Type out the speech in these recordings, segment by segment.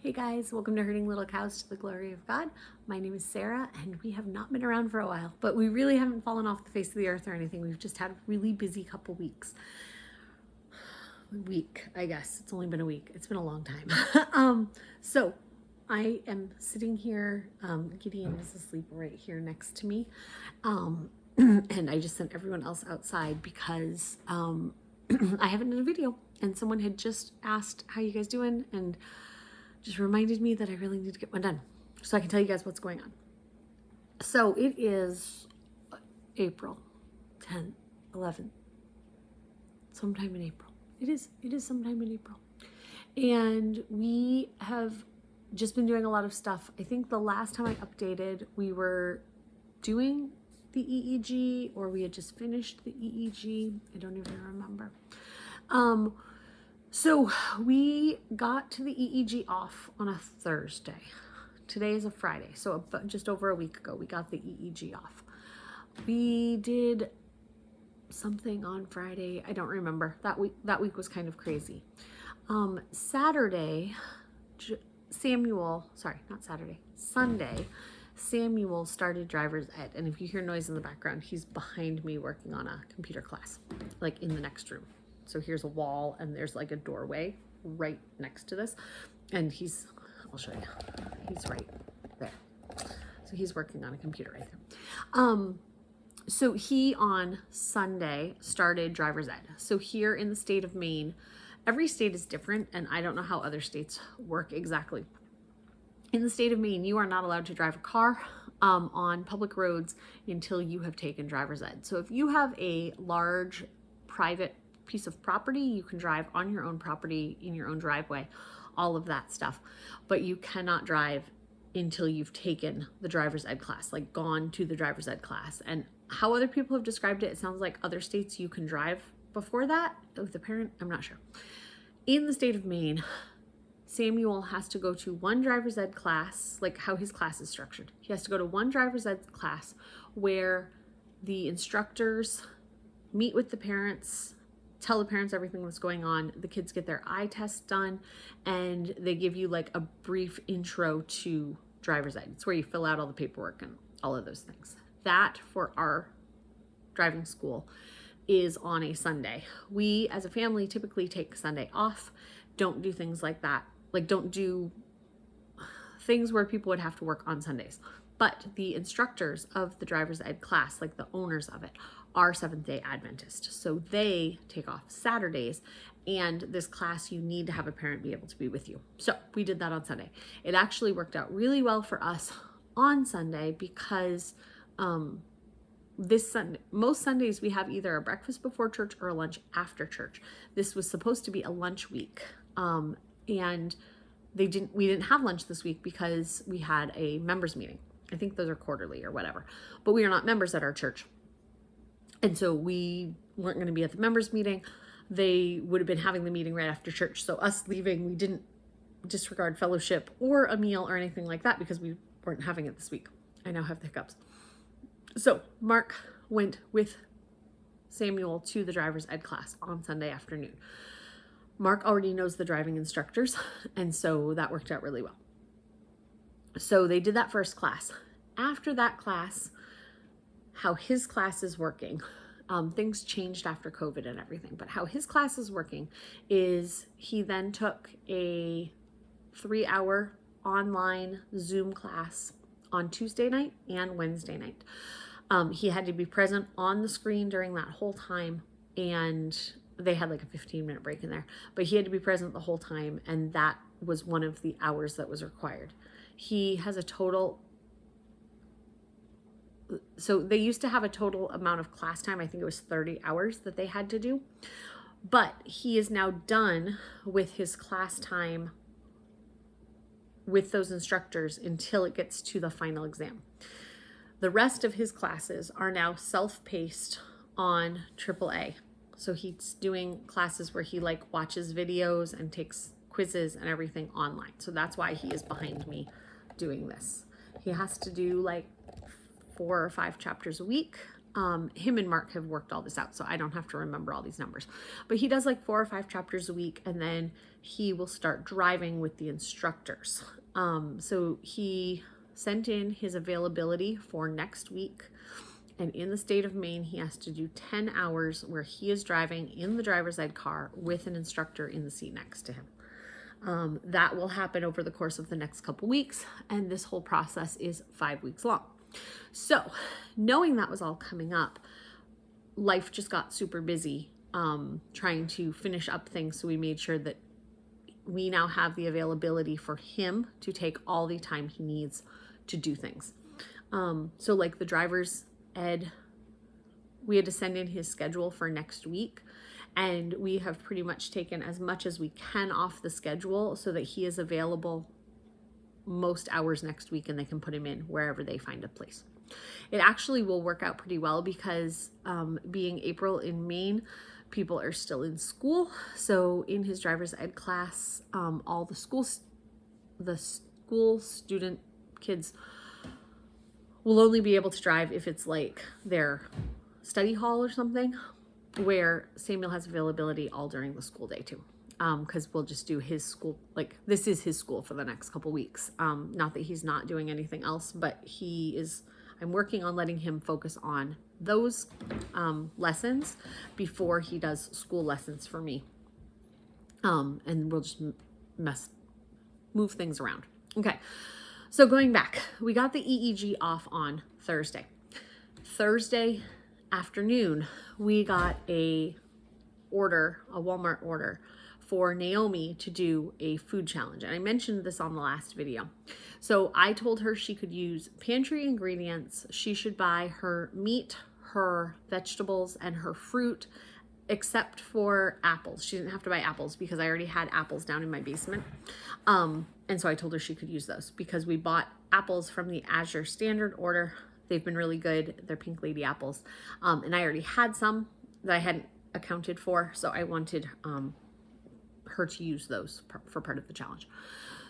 Hey guys, welcome to Herding Little Cows to the Glory of God. My name is Sarah and we have not been around for a while, but we really haven't fallen off the face of the earth or anything. We've just had a really busy couple weeks. I guess. It's only been a week. It's been a long time. So I am sitting here. Gideon is asleep right here next to me. And I just sent everyone else outside because I haven't done a video and someone had just asked, how you guys doing? And just reminded me that I really need to get one done so I can tell you guys what's going on. So it is April 10th, 11th, sometime in April. It is sometime in April. And we have just been doing a lot of stuff. I think the last time I updated, we were doing the EEG or we had just finished the EEG. I don't even remember. So we got to the EEG off on a Thursday. Today is a Friday, so just over a week ago, we got the EEG off. We did something on Friday. I don't remember. That week was kind of crazy. Sunday, Samuel started driver's ed. And if you hear noise in the background, he's behind me working on a computer class, like in the next room. So here's a wall and there's like a doorway right next to this. And I'll show you, he's right there. So he's working on a computer right there. So he on Sunday started driver's ed. So here in the state of Maine, every state is different and I don't know how other states work exactly. In the state of Maine, you are not allowed to drive a car on public roads until you have taken driver's ed. So if you have a large private piece of property, you can drive on your own property, in your own driveway, all of that stuff. But you cannot drive until you've taken the driver's ed class, like gone to the driver's ed class. And how other people have described it, it sounds like other states you can drive before that with a parent. I'm not sure. In the state of Maine, Samuel has to go to one driver's ed class, like how his class is structured. He has to go to one driver's ed class where the instructors meet with the parents, tell the parents everything that's going on. The kids get their eye test done and they give you like a brief intro to driver's ed. It's where you fill out all the paperwork and all of those things. That for our driving school is on a Sunday. We as a family typically take Sunday off, don't do things like that. Like don't do things where people would have to work on Sundays. But the instructors of the driver's ed class, like the owners of it, are Seventh-day Adventist. So they take off Saturdays, and this class, you need to have a parent be able to be with you. So we did that on Sunday. It actually worked out really well for us on Sunday because this Sunday, most Sundays we have either a breakfast before church or a lunch after church. This was supposed to be a lunch week. And we didn't have lunch this week because we had a members meeting. I think those are quarterly or whatever, but we are not members at our church. And so we weren't going to be at the members meeting. They would have been having the meeting right after church. So us leaving, we didn't disregard fellowship or a meal or anything like that because we weren't having it this week. I now have the hiccups. So Mark went with Samuel to the driver's ed class on Sunday afternoon. Mark already knows the driving instructors, and so that worked out really well. So they did that first class. After that class, how his class is working, things changed after COVID and everything, but how his class is working is he then took a 3-hour online Zoom class on Tuesday night and Wednesday night. He had to be present on the screen during that whole time, and they had like a 15-minute break in there, but he had to be present the whole time, and that was one of the hours that was required. He has a total, so they used to have a total amount of class time, I think it was 30 hours that they had to do, but he is now done with his class time with those instructors until it gets to the final exam. The rest of his classes are now self-paced on AAA. So he's doing classes where he like watches videos and takes quizzes and everything online. So that's why he is behind me doing this. He has to do like 4 or 5 chapters a week. Him and Mark have worked all this out, so I don't have to remember all these numbers. But he does like 4 or 5 chapters a week, and then he will start driving with the instructors. So he sent in his availability for next week. And in the state of Maine, he has to do 10 hours where he is driving in the driver's ed car with an instructor in the seat next to him. That will happen over the course of the next couple weeks, and this whole process is 5 weeks long. So knowing that was all coming up, life just got super busy trying to finish up things. So we made sure that we now have the availability for him to take all the time he needs to do things. So like the driver's ed, we had to send in his schedule for next week, and we have pretty much taken as much as we can off the schedule so that he is available most hours next week, and they can put him in wherever they find a place. It actually will work out pretty well because being April in Maine, people are still in school. So in his driver's ed class, all the school student kids will only be able to drive if it's like their study hall or something, where Samuel has availability all during the school day too. Because we'll just do his school, like this is his school for the next couple weeks. Not that he's not doing anything else, but I'm working on letting him focus on those lessons before he does school lessons for me. And we'll just move things around. Okay, so going back, we got the EEG off on Thursday. Thursday afternoon, we got a Walmart order for Naomi to do a food challenge. And I mentioned this on the last video. So I told her she could use pantry ingredients. She should buy her meat, her vegetables, and her fruit, except for apples. She didn't have to buy apples because I already had apples down in my basement. And so I told her she could use those because we bought apples from the Azure standard order. They've been really good. They're pink lady apples. And I already had some that I hadn't accounted for. So I wanted her to use those for part of the challenge.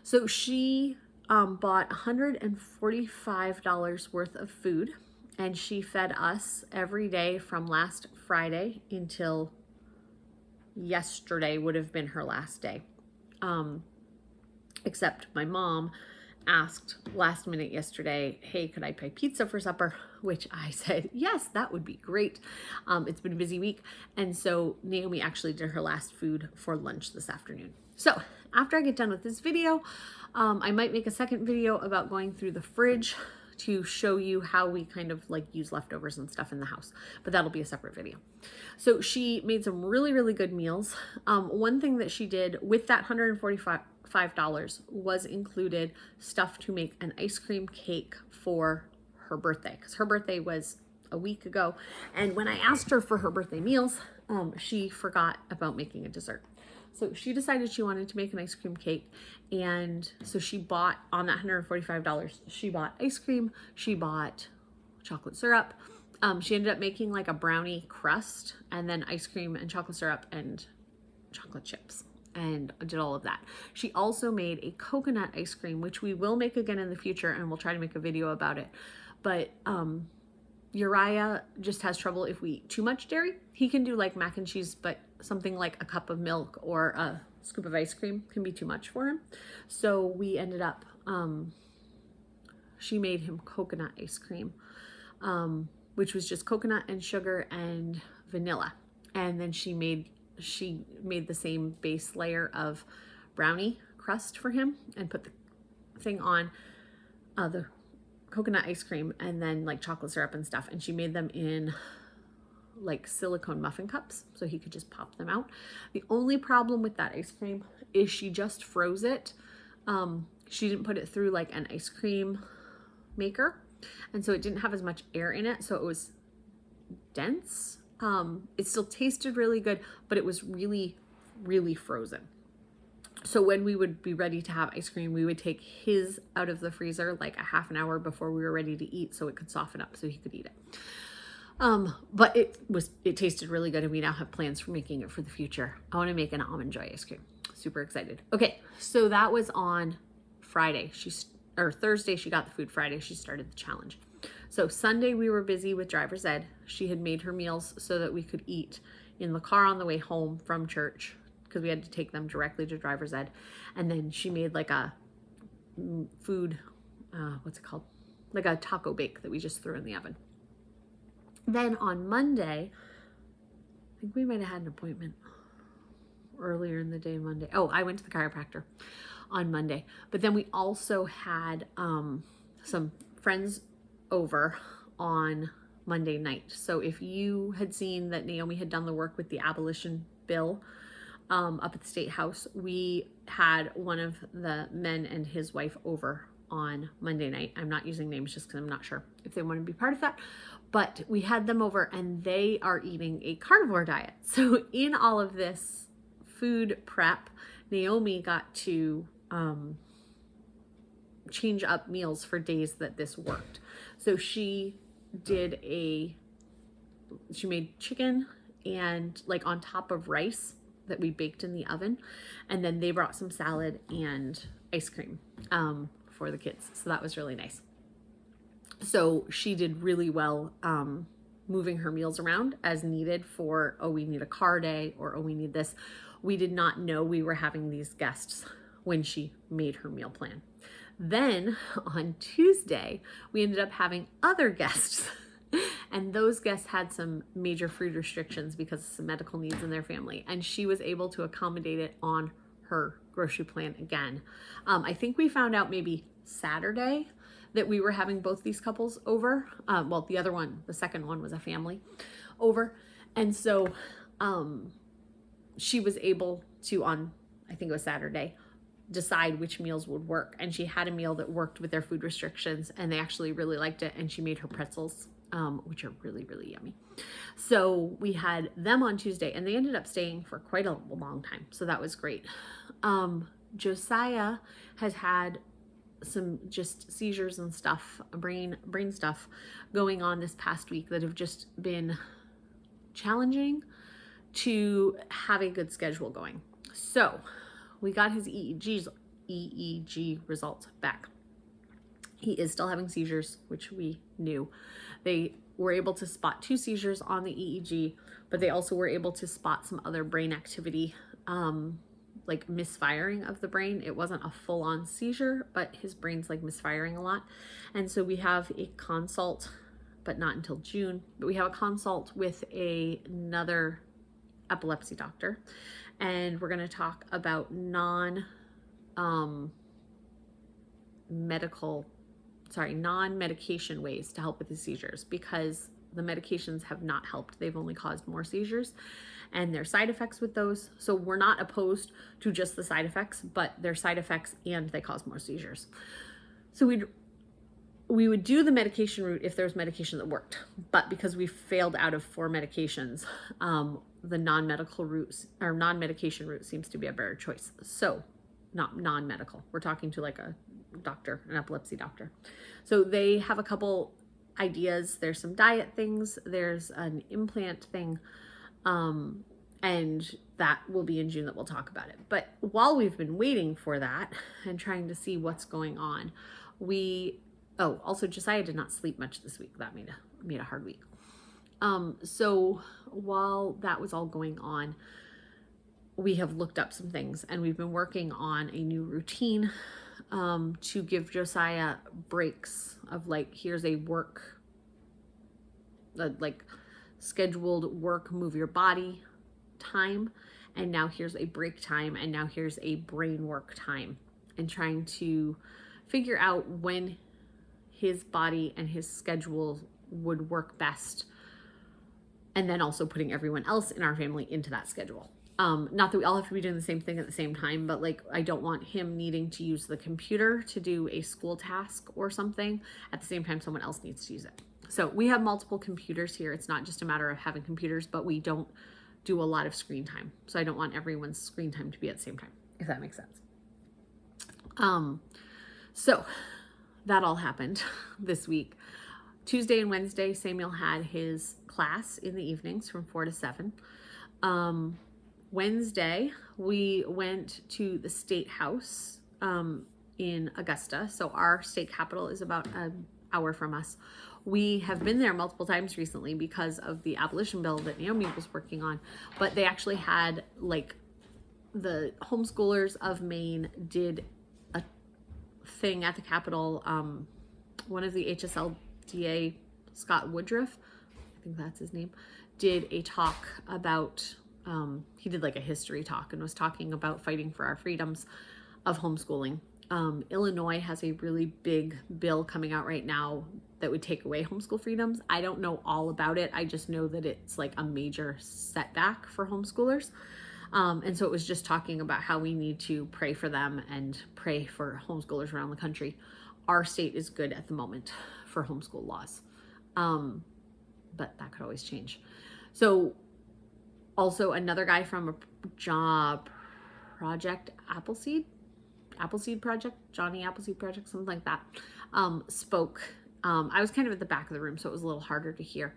So she bought $145 worth of food, and she fed us every day from last Friday until yesterday would have been her last day. Except my mom asked last minute yesterday, hey, could I buy pizza for supper? Which I said, yes, that would be great. It's been a busy week. And so Naomi actually did her last food for lunch this afternoon. So after I get done with this video, I might make a second video about going through the fridge to show you how we kind of like use leftovers and stuff in the house, but that'll be a separate video. So she made some really, really good meals. One thing that she did with that $145 was included stuff to make an ice cream cake for her birthday, because her birthday was a week ago. And when I asked her for her birthday meals, she forgot about making a dessert. So she decided she wanted to make an ice cream cake. And so she bought, on that $145, she bought ice cream, she bought chocolate syrup. She ended up making like a brownie crust and then ice cream and chocolate syrup and chocolate chips, and did all of that. She also made a coconut ice cream, which we will make again in the future, and we'll try to make a video about it. But Uriah just has trouble if we eat too much dairy. He can do like mac and cheese, but something like a cup of milk or a scoop of ice cream can be too much for him. So we ended up, she made him coconut ice cream, which was just coconut and sugar and vanilla. And then she made the same base layer of brownie crust for him and put the thing on the coconut ice cream and then like chocolate syrup and stuff. And she made them in like silicone muffin cups so he could just pop them out. The only problem with that ice cream is she just froze it. She didn't put it through like an ice cream maker. And so it didn't have as much air in it. So it was dense. It still tasted really good, but it was really, really frozen. So when we would be ready to have ice cream, we would take his out of the freezer like a half an hour before we were ready to eat so it could soften up so he could eat it. But it tasted really good, and we now have plans for making it for the future. I want to make an almond joy ice cream. Super excited. Okay, so that was on Friday. Thursday she got the food. Friday she started the challenge. So Sunday we were busy with driver's ed. She had made her meals so that we could eat in the car on the way home from church because we had to take them directly to driver's ed. And then she made like a food, what's it called? Like a taco bake that we just threw in the oven. Then on Monday, I think we might have had an appointment earlier in the day Monday. Oh, I went to the chiropractor on Monday. But then we also had some friends over on Monday night. So if you had seen that Naomi had done the work with the abolition bill up at the State House, we had one of the men and his wife over on Monday night. I'm not using names just because I'm not sure if they want to be part of that, but we had them over and they are eating a carnivore diet. So in all of this food prep, Naomi got to change up meals for days that this worked. So she made chicken and like on top of rice that we baked in the oven. And then they brought some salad and ice cream for the kids. So that was really nice. So she did really well moving her meals around as needed for, oh, we need a car day, or oh, we need this. We did not know we were having these guests when she made her meal plan. Then on Tuesday, we ended up having other guests. And those guests had some major food restrictions because of some medical needs in their family. And she was able to accommodate it on her grocery plan again. I think we found out maybe Saturday that we were having both these couples over. Well, the second one was a family over. And so she was able to, on, I think it was Saturday, decide which meals would work. And she had a meal that worked with their food restrictions and they actually really liked it. And she made her pretzels, which are really, really yummy. So we had them on Tuesday and they ended up staying for quite a long time. So that was great. Josiah has had some just seizures and stuff, brain stuff going on this past week that have just been challenging to have a good schedule going. So we got his EEG results back. He is still having seizures, which we knew. They were able to spot 2 seizures on the EEG, but they also were able to spot some other brain activity, like misfiring of the brain. It wasn't a full-on seizure, but his brain's like misfiring a lot. And so we have a consult, but not until June, but we have a consult with another epilepsy doctor. And we're going to talk about non-medication ways to help with the seizures, because the medications have not helped. They've only caused more seizures, and there's side effects with those. So we're not opposed to just the side effects, but they're side effects and they cause more seizures. So we would do the medication route if there was medication that worked, but because we failed out of 4 medications, the non-medication route seems to be a better choice. So not non-medical. We're talking to like a doctor, an epilepsy doctor. So they have a couple ideas. There's some diet things. There's an implant thing. And that will be in June that we'll talk about it. But while we've been waiting for that and trying to see what's going on, also Josiah did not sleep much this week. That made a hard week. So while that was all going on, we have looked up some things and we've been working on a new routine to give Josiah breaks of like, here's a work, like scheduled work, move your body time. And now here's a break time. And now here's a brain work time, and trying to figure out when his body and his schedule would work best. And then also putting everyone else in our family into that schedule. Not that we all have to be doing the same thing at the same time, but like, I don't want him needing to use the computer to do a school task or something at the same time someone else needs to use it. So we have multiple computers here. It's not just a matter of having computers, but we don't do a lot of screen time. So I don't want everyone's screen time to be at the same time, if that makes sense. So that all happened this week. Tuesday and Wednesday, Samuel had his class in the evenings from 4 to 7. Wednesday, we went to the State House in Augusta. So our state capital is about hour from us. We have been there multiple times recently because of the abolition bill that Naomi was working on, but they actually had like the homeschoolers of Maine did a thing at the Capitol. One of the HSLDA, Scott Woodruff, I think that's his name, did a talk about, he did like a history talk and was talking about fighting for our freedoms of homeschooling. Illinois has a really big bill coming out right now that would take away homeschool freedoms. I don't know all about it. I just know that it's like a major setback for homeschoolers. And so it was just talking about how we need to pray for them and pray for homeschoolers around the country. Our state is good at the moment for homeschool laws. But that could always change. So also another guy from a job project, Appleseed Project, Johnny Appleseed Project, something like that, spoke. I was kind of at the back of the room, so it was a little harder to hear.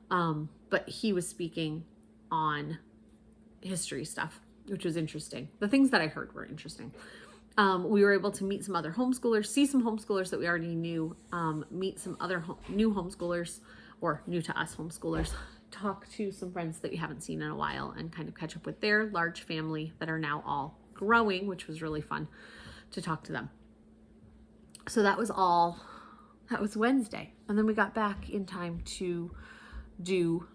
But he was speaking on history stuff, which was interesting. The things that I heard were interesting. We were able to meet some other homeschoolers, see some homeschoolers that we already knew, meet some other new homeschoolers, or new to us homeschoolers, talk to some friends that we haven't seen in a while, and kind of catch up with their large family that are now all growing, which was really fun to talk to them. So that was Wednesday. And then we got back in time to do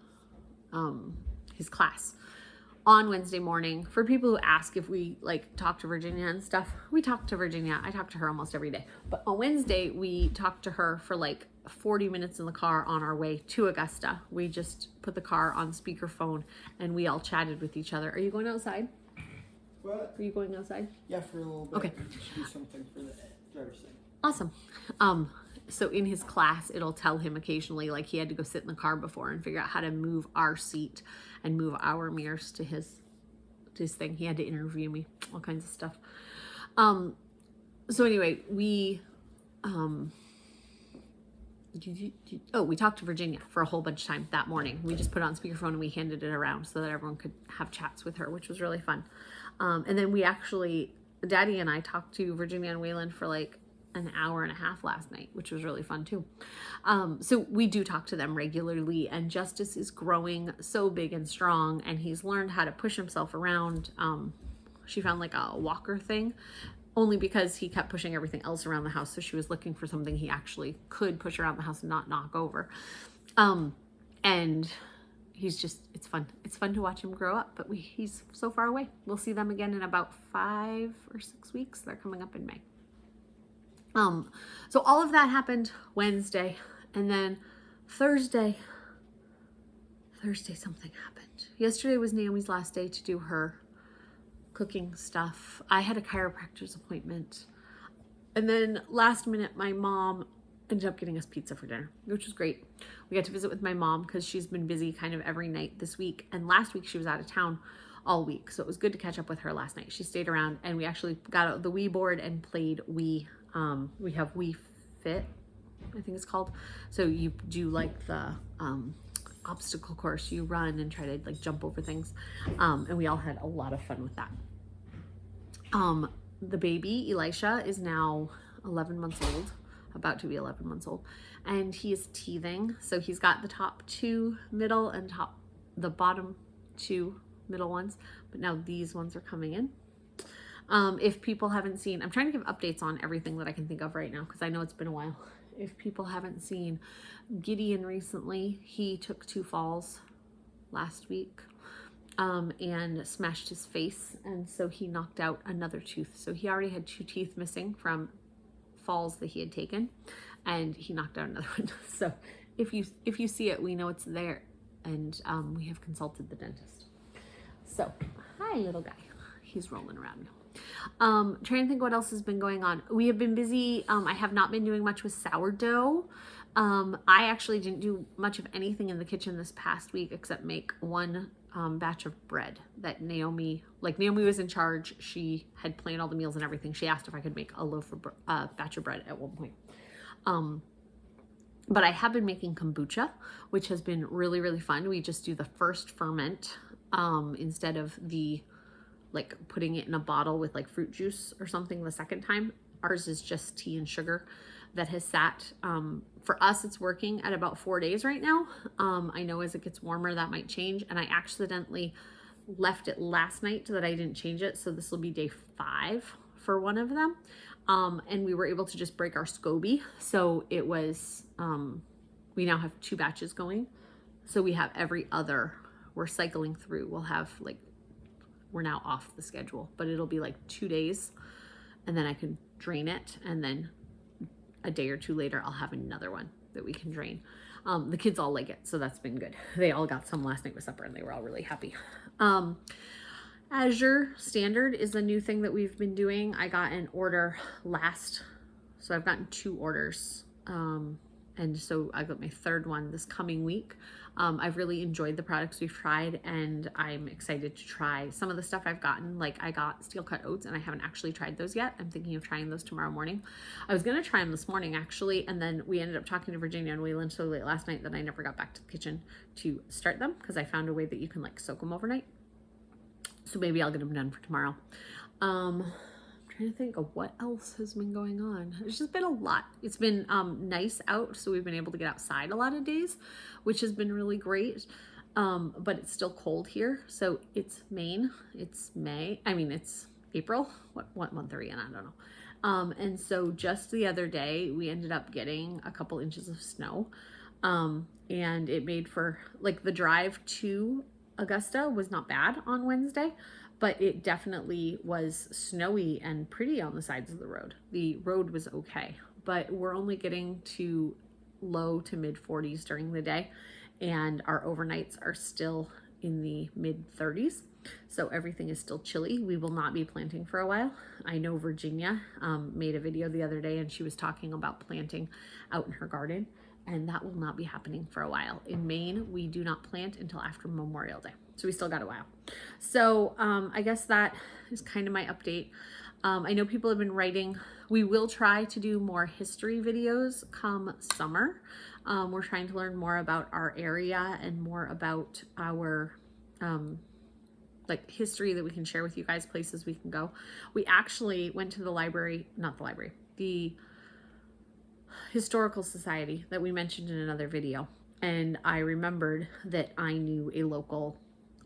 his class on Wednesday morning. For people who ask if we like talk to Virginia and stuff, we talk to Virginia. I talk to her almost every day. But on Wednesday, we talked to her for like 40 minutes in the car on our way to Augusta. We just put the car on speakerphone and we all chatted with each other. Are you going outside? What? Are you going outside? Yeah, for a little bit. Okay. Do something for the driver's thing. Awesome. So in his class, it'll tell him occasionally, like he had to go sit in the car before and figure out how to move our seat and move our mirrors to his thing. He had to interview me, all kinds of stuff. So anyway, we talked to Virginia for a whole bunch of time that morning. We just put it on speakerphone and we handed it around so that everyone could have chats with her, which was really fun. And then we actually, Daddy and I talked to Virginia and Waylon for like an hour and a half last night, which was really fun too. So we do talk to them regularly, and Justice is growing so big and strong, and he's learned how to push himself around. She found like a walker thing, only because he kept pushing everything else around the house. So she was looking for something he actually could push around the house and not knock over. And he's just, it's fun. It's fun to watch him grow up, but he's so far away. We'll see them again in about 5 or 6 weeks. They're coming up in May. So all of that happened Wednesday, and then Thursday something happened. Yesterday was Naomi's last day to do her cooking stuff. I had a chiropractor's appointment, and then last minute my mom ended up getting us pizza for dinner, which was great. We got to visit with my mom because she's been busy kind of every night this week, and last week she was out of town all week, so it was good to catch up with her last night. She stayed around, and we actually got out the Wii board and played Wii. We have Wii Fit, I think it's called. So you do like the obstacle course. You run and try to like jump over things. And we all had a lot of fun with that. The baby, Elisha, is now 11 months old, about to be 11 months old. And he is teething. So he's got the top 2 middle and the bottom 2 middle ones. But now these ones are coming in. If people haven't seen, I'm trying to give updates on everything that I can think of right now, because I know it's been a while. If people haven't seen Gideon recently, he took 2 falls last week, and smashed his face. And so he knocked out another tooth. So he already had 2 teeth missing from falls that he had taken, and he knocked out another one. So if you see it, we know it's there, and we have consulted the dentist. So hi, little guy. He's rolling around. Trying to think what else has been going on. We have been busy. I have not been doing much with sourdough. I actually didn't do much of anything in the kitchen this past week except make one batch of bread that Naomi was in charge. She had planned all the meals and everything. She asked if I could make a batch of bread at one point. But I have been making kombucha, which has been really, really fun. We just do the first ferment instead of like putting it in a bottle with like fruit juice or something the second time. Ours is just tea and sugar. that has sat. For us, it's working at about 4 days right now. I know as it gets warmer, that might change. And I accidentally left it last night so that I didn't change it. So this will be day 5 for one of them. And we were able to just break our SCOBY. So it was, we now have 2 batches going. So we have every other, we're cycling through. We'll have like, we're now off the schedule, but it'll be like 2 days and then I can drain it. And then a day or 2 later, I'll have another one that we can drain. The kids all like it, so that's been good. They all got some last night with supper and they were all really happy. Azure Standard is a new thing that we've been doing. I got an order so I've gotten 2 orders. And so I got my 3rd one this coming week. I've really enjoyed the products we've tried and I'm excited to try some of the stuff I've gotten. Like I got steel cut oats and I haven't actually tried those yet. I'm thinking of trying those tomorrow morning. I was gonna try them this morning actually, and then we ended up talking to Virginia and we lunch so late last night that I never got back to the kitchen to start them because I found a way that you can like soak them overnight. So maybe I'll get them done for tomorrow. Trying to think of what else has been going on. There's just been a lot. It's been nice out, so we've been able to get outside a lot of days, which has been really great. But it's still cold here. So it's Maine. It's May. I mean, it's April. What month are we in? I don't know. And so just the other day, we ended up getting a couple inches of snow. And it made for like the drive to Augusta was not bad on Wednesday. But it definitely was snowy and pretty on the sides of the road. The road was okay, but we're only getting to low to mid 40s during the day, and our overnights are still in the mid 30s. So everything is still chilly. We will not be planting for a while. I know Virginia made a video the other day and she was talking about planting out in her garden, and that will not be happening for a while. In Maine, we do not plant until after Memorial Day. So we still got a while. So I guess that is kind of my update. I know people have been writing. We will try to do more history videos come summer. We're trying to learn more about our area and more about our like history that we can share with you guys, places we can go. We actually went to the library, not the library, the Historical Society that we mentioned in another video. And I remembered that I knew a local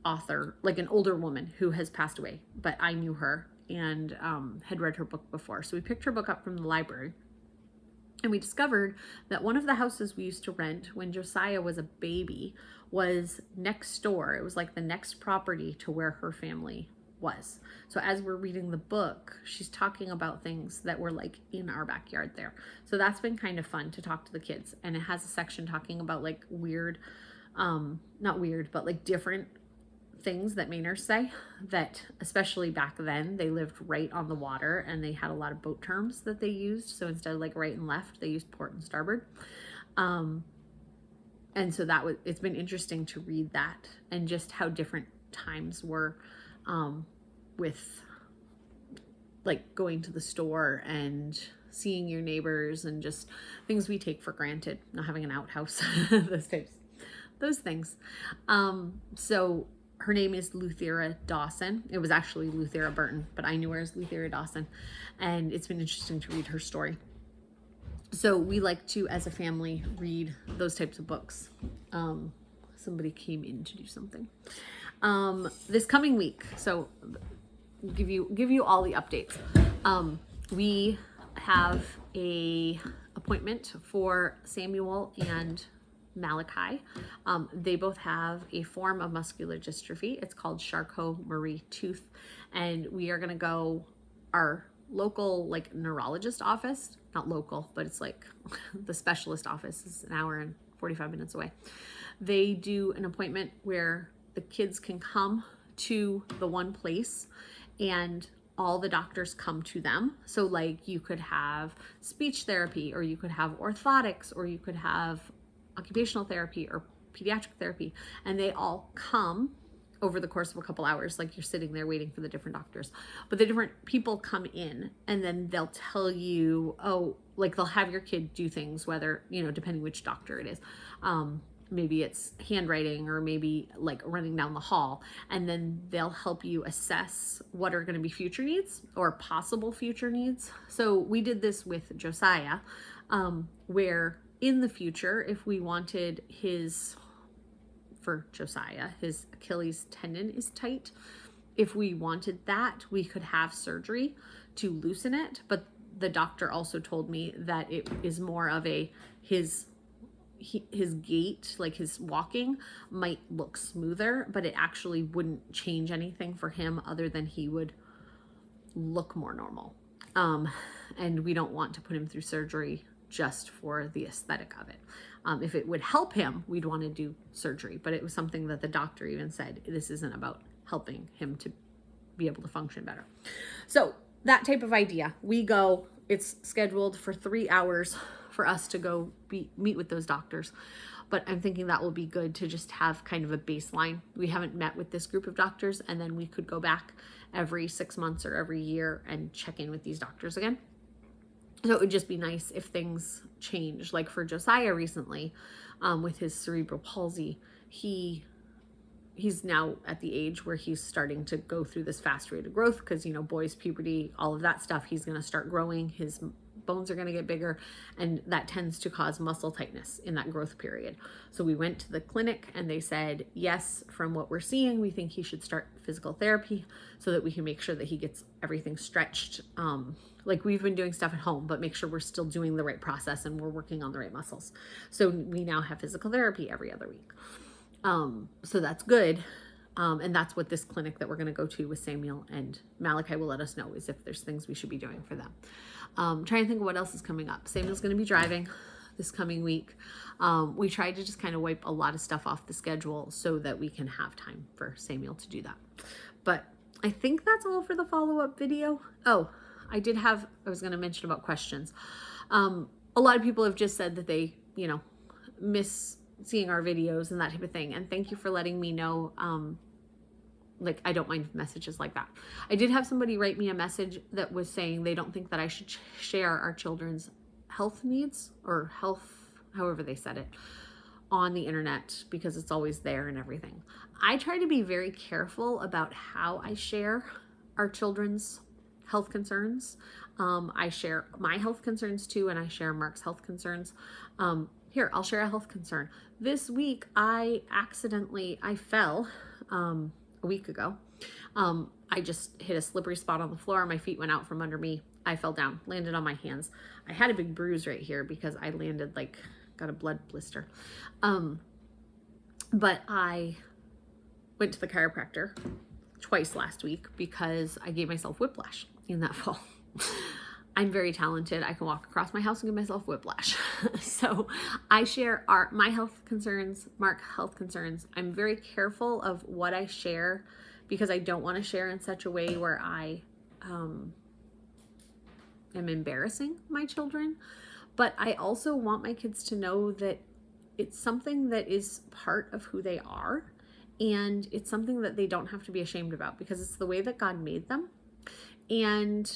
author, like an older woman who has passed away, but I knew her and had read her book before. So we picked her book up from the library and we discovered that one of the houses we used to rent when Josiah was a baby was next door. It was like the next property to where her family was. So as we're reading the book, she's talking about things that were like in our backyard there. So that's been kind of fun to talk to the kids. And it has a section talking about like weird, not weird, but like different things that Mainers say, that especially back then they lived right on the water and they had a lot of boat terms that they used. So instead of like right and left, they used port and starboard. And so it's been interesting to read that and just how different times were with like going to the store and seeing your neighbors and just things we take for granted, not having an outhouse, those things. So her name is Luthera Dawson. It was actually Luthera Burton, but I knew her as Luthera Dawson. And it's been interesting to read her story. So we like to, as a family, read those types of books. Somebody came in to do something. This coming week, so give you all the updates. We have a appointment for Samuel and Malachi. They both have a form of muscular dystrophy. It's called Charcot-Marie-Tooth, and we are gonna go our local like neurologist office, not local, but it's like the specialist office is an hour and 45 minutes away. They do an appointment where the kids can come to the one place and all the doctors come to them. So like you could have speech therapy, or you could have orthotics, or you could have occupational therapy or pediatric therapy, and they all come over the course of a couple hours. Like you're sitting there waiting for the different doctors, but the different people come in and then they'll tell you, oh, like they'll have your kid do things, whether, you know, depending which doctor it is. maybe it's handwriting or maybe like running down the hall, and then they'll help you assess what are going to be future needs or possible future needs. So we did this with Josiah, where in the future, if we wanted for Josiah, his Achilles tendon is tight. If we wanted that, we could have surgery to loosen it. But the doctor also told me that it is more of his gait, like his walking might look smoother, but it actually wouldn't change anything for him other than he would look more normal. And we don't want to put him through surgery just for the aesthetic of it. If it would help him, we'd want to do surgery, but it was something that the doctor even said, this isn't about helping him to be able to function better. So that type of idea, it's scheduled for 3 hours for us to go meet with those doctors. But I'm thinking that will be good to just have kind of a baseline. We haven't met with this group of doctors, and then we could go back every 6 months or every year and check in with these doctors again. So it would just be nice if things change. Like for Josiah recently, with his cerebral palsy, he's now at the age where he's starting to go through this fast rate of growth because, boys, puberty, all of that stuff, he's going to start growing. His bones are going to get bigger, and that tends to cause muscle tightness in that growth period. So we went to the clinic and they said, yes, from what we're seeing, we think he should start physical therapy so that we can make sure that he gets everything stretched. Like we've been doing stuff at home, but make sure we're still doing the right process and we're working on the right muscles. So we now have physical therapy every other week. So that's good. And that's what this clinic that we're going to go to with Samuel and Malachi will let us know, is if there's things we should be doing for them. Trying to think of what else is coming up. Samuel's going to be driving this coming week. We tried to just kind of wipe a lot of stuff off the schedule so that we can have time for Samuel to do that. But I think that's all for the follow-up video. Oh, I was going to mention about questions. A lot of people have just said that they, miss seeing our videos and that type of thing. And thank you for letting me know. Like, I don't mind messages like that. I did have somebody write me a message that was saying they don't think that I should share our children's health needs or health, however they said it, on the internet because it's always there and everything. I try to be very careful about how I share our children's health concerns. I share my health concerns too, and I share Mark's health concerns. Here, I'll share a health concern. This week, I fell a week ago. I just hit a slippery spot on the floor. My feet went out from under me. I fell down, landed on my hands. I had a big bruise right here because I landed got a blood blister. But I went to the chiropractor twice last week because I gave myself whiplash in that fall. I'm very talented. I can walk across my house and give myself whiplash. So I share my health concerns, Mark's health concerns. I'm very careful of what I share because I don't want to share in such a way where I am embarrassing my children. But I also want my kids to know that it's something that is part of who they are. And it's something that they don't have to be ashamed about because it's the way that God made them. And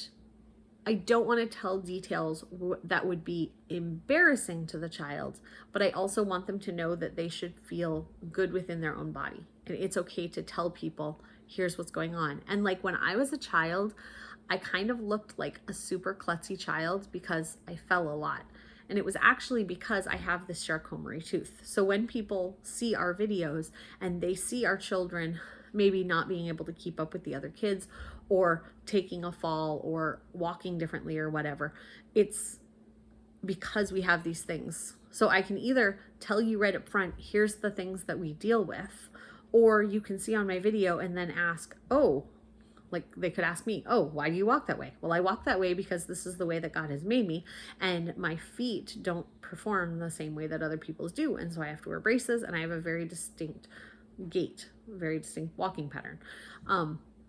I don't want to tell details that would be embarrassing to the child, but I also want them to know that they should feel good within their own body. And it's okay to tell people, here's what's going on. And like when I was a child, I kind of looked like a super klutzy child because I fell a lot. And it was actually because I have this Charcot-Marie tooth. So when people see our videos and they see our children maybe not being able to keep up with the other kids or taking a fall or walking differently or whatever, it's because we have these things. So I can either tell you right up front, here's the things that we deal with, or you can see on my video and then ask, like they could ask me, why do you walk that way? Well, I walk that way because this is the way that God has made me, and my feet don't perform the same way that other people's do. And so I have to wear braces, and I have a very distinct gait, very distinct walking pattern.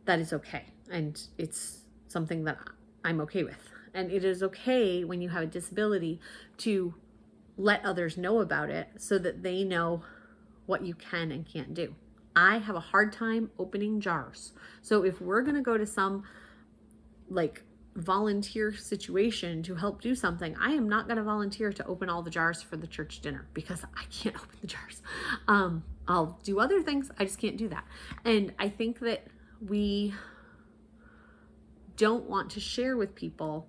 That is okay. And it's something that I'm okay with. And it is okay when you have a disability to let others know about it so that they know what you can and can't do. I have a hard time opening jars. So if we're going to go to some volunteer situation to help do something, I am not going to volunteer to open all the jars for the church dinner because I can't open the jars. I'll do other things. I just can't do that. And I think that we don't want to share with people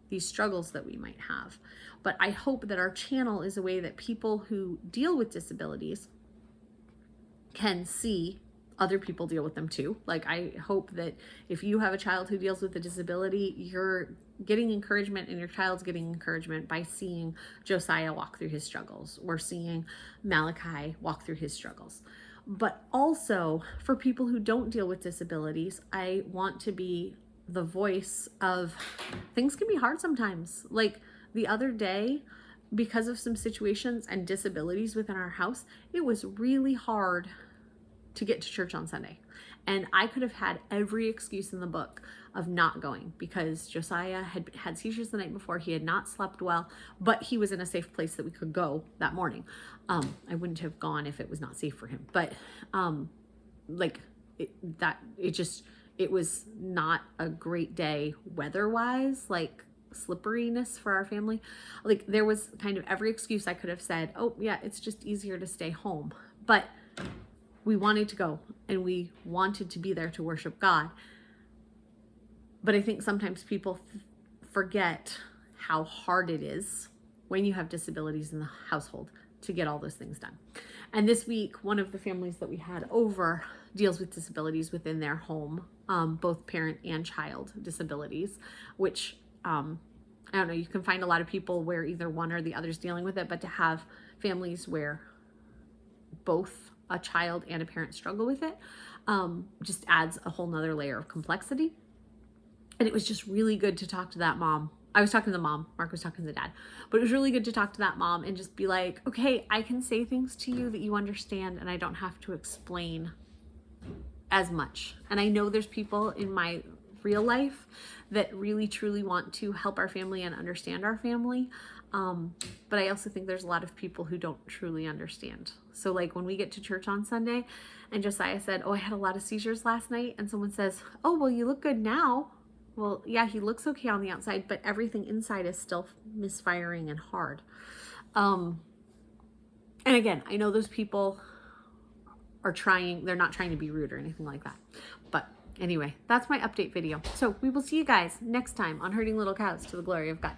these struggles that we might have. But I hope that our channel is a way that people who deal with disabilities can see other people deal with them too. Like, I hope that if you have a child who deals with a disability, you're getting encouragement and your child's getting encouragement by seeing Josiah walk through his struggles or seeing Malachi walk through his struggles. But also for people who don't deal with disabilities, I want to be the voice of things can be hard sometimes. Like the other day, because of some situations and disabilities within our house, it was really hard to get to church on Sunday. And I could have had every excuse in the book of not going because Josiah had had seizures the night before. He had not slept well, but he was in a safe place that we could go that morning. I wouldn't have gone if it was not safe for him. But it was not a great day weather-wise, like slipperiness for our family. Like there was kind of every excuse I could have said, oh yeah, it's just easier to stay home. But we wanted to go and we wanted to be there to worship God. But I think sometimes people forget how hard it is when you have disabilities in the household to get all those things done. And this week, one of the families that we had over deals with disabilities within their home, both parent and child disabilities, which, I don't know, you can find a lot of people where either one or the other is dealing with it, but to have families where both a child and a parent struggle with it, just adds a whole nother layer of complexity. And it was just really good to talk to that mom. I was talking to the mom, Mark was talking to the dad, but it was really good to talk to that mom and just be like, okay, I can say things to you that you understand and I don't have to explain as much. And I know there's people in my real life that really truly want to help our family and understand our family. But I also think there's a lot of people who don't truly understand. So like when we get to church on Sunday and Josiah said, oh, I had a lot of seizures last night. And someone says, oh, well, you look good now. Well, yeah, he looks okay on the outside, but everything inside is still misfiring and hard. And again, I know those people are trying, they're not trying to be rude or anything like that. But anyway, that's my update video. So we will see you guys next time on Herding Little Cows to the Glory of God.